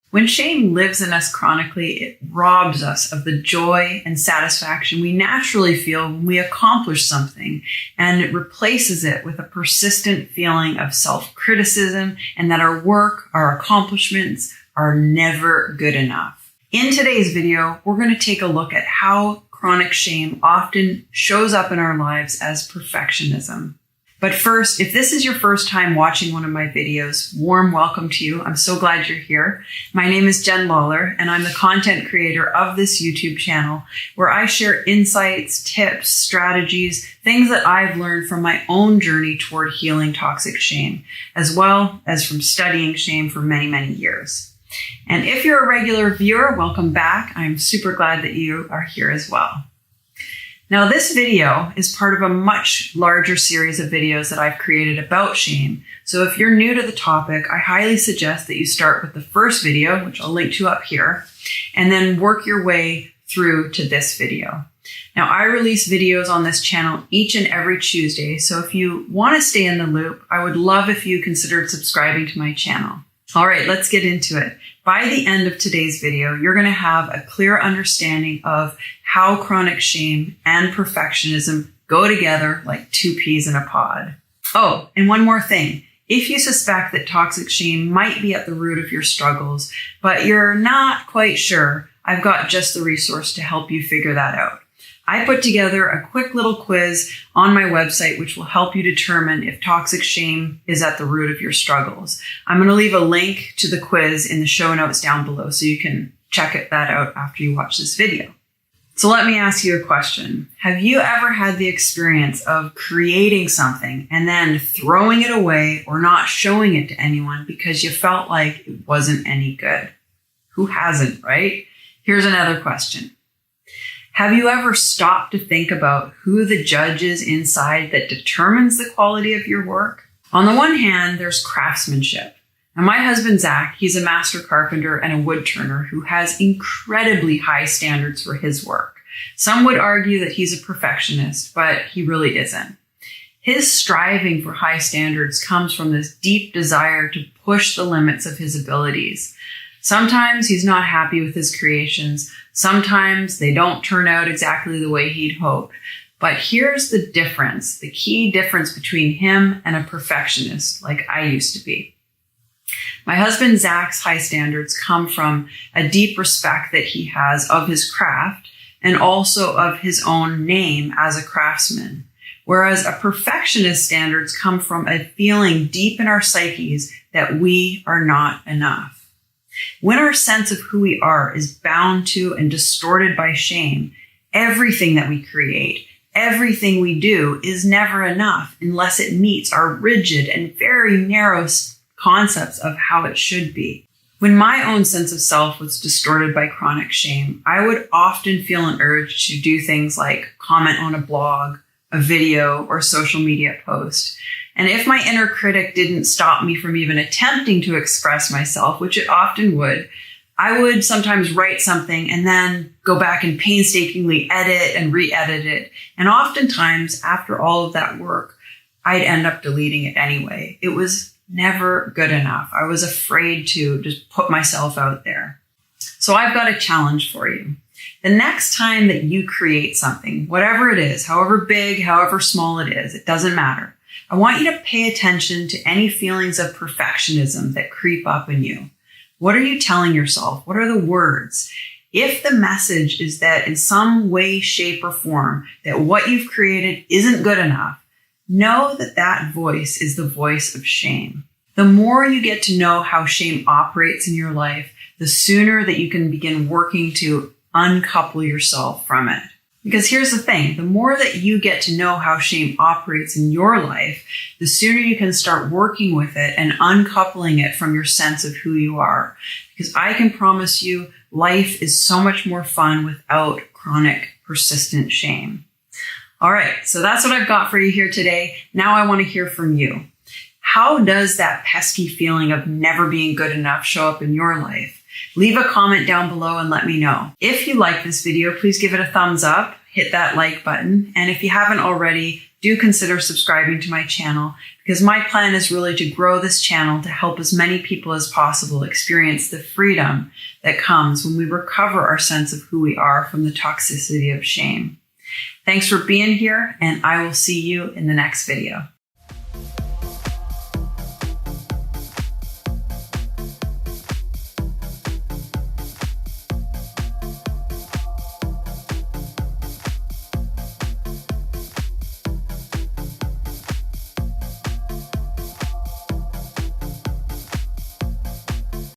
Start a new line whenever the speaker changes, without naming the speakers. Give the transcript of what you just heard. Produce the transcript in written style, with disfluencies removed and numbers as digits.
When shame lives in us chronically, it robs us of the joy and satisfaction we naturally feel when we accomplish something, and it replaces it with a persistent feeling of self-criticism and that our work, our accomplishments are never good enough. In today's video, we're going to take a look at how chronic shame often shows up in our lives as perfectionism. But first, if this is your first time watching one of my videos, warm welcome to you. I'm so glad you're here. My name is Jenn Lawlor, and I'm the content creator of this YouTube channel where I share insights, tips, strategies, things that I've learned from my own journey toward healing toxic shame, as well as from studying shame for many, many years. And if you're a regular viewer, welcome back. I'm super glad that you are here as well. Now, this video is part of a much larger series of videos that I've created about shame. So if you're new to the topic, I highly suggest that you start with the first video, which I'll link to up here, and then work your way through to this video. Now, I release videos on this channel each and every Tuesday, so if you want to stay in the loop, I would love if you considered subscribing to my channel. All right, let's get into it. By the end of today's video, you're going to have a clear understanding of how chronic shame and perfectionism go together like two peas in a pod. Oh, and one more thing. If you suspect that toxic shame might be at the root of your struggles, but you're not quite sure, I've got just the resource to help you figure that out. I put together a quick little quiz on my website, which will help you determine if toxic shame is at the root of your struggles. I'm going to leave a link to the quiz in the show notes down below so you can check that out after you watch this video. So let me ask you a question. Have you ever had the experience of creating something and then throwing it away or not showing it to anyone because you felt like it wasn't any good? Who hasn't, right? Here's another question. Have you ever stopped to think about who the judge is inside that determines the quality of your work? On the one hand, there's craftsmanship. Now, my husband, Zach, he's a master carpenter and a wood turner who has incredibly high standards for his work. Some would argue that he's a perfectionist, but he really isn't. His striving for high standards comes from this deep desire to push the limits of his abilities. Sometimes he's not happy with his creations. Sometimes they don't turn out exactly the way he'd hoped. But here's the difference, the key difference between him and a perfectionist like I used to be. My husband Zach's high standards come from a deep respect that he has of his craft and also of his own name as a craftsman. Whereas a perfectionist standards come from a feeling deep in our psyches that we are not enough. When our sense of who we are is bound to and distorted by shame, everything that we create, everything we do is never enough unless it meets our rigid and very narrow concepts of how it should be. When my own sense of self was distorted by chronic shame, I would often feel an urge to do things like comment on a blog, a video, or social media post. And if my inner critic didn't stop me from even attempting to express myself, which it often would, I would sometimes write something and then go back and painstakingly edit and re-edit it. And oftentimes, after all of that work, I'd end up deleting it anyway. It was never good enough. I was afraid to just put myself out there. So I've got a challenge for you. The next time that you create something, whatever it is, however big, however small it is, it doesn't matter. I want you to pay attention to any feelings of perfectionism that creep up in you. What are you telling yourself? What are the words? If the message is that in some way, shape, or form that what you've created isn't good enough, know that that voice is the voice of shame. The more you get to know how shame operates in your life, the sooner that you can begin working to uncouple yourself from it. Because here's the thing, the more that you get to know how shame operates in your life, the sooner you can start working with it and uncoupling it from your sense of who you are. Because I can promise you, life is so much more fun without chronic, persistent shame. All right, so that's what I've got for you here today. Now I want to hear from you. How does that pesky feeling of never being good enough show up in your life? Leave a comment down below and let me know. If you like this video, please give it a thumbs up, hit that like button. And if you haven't already, do consider subscribing to my channel, because my plan is really to grow this channel to help as many people as possible experience the freedom that comes when we recover our sense of who we are from the toxicity of shame. Thanks for being here, and I will see you in the next video.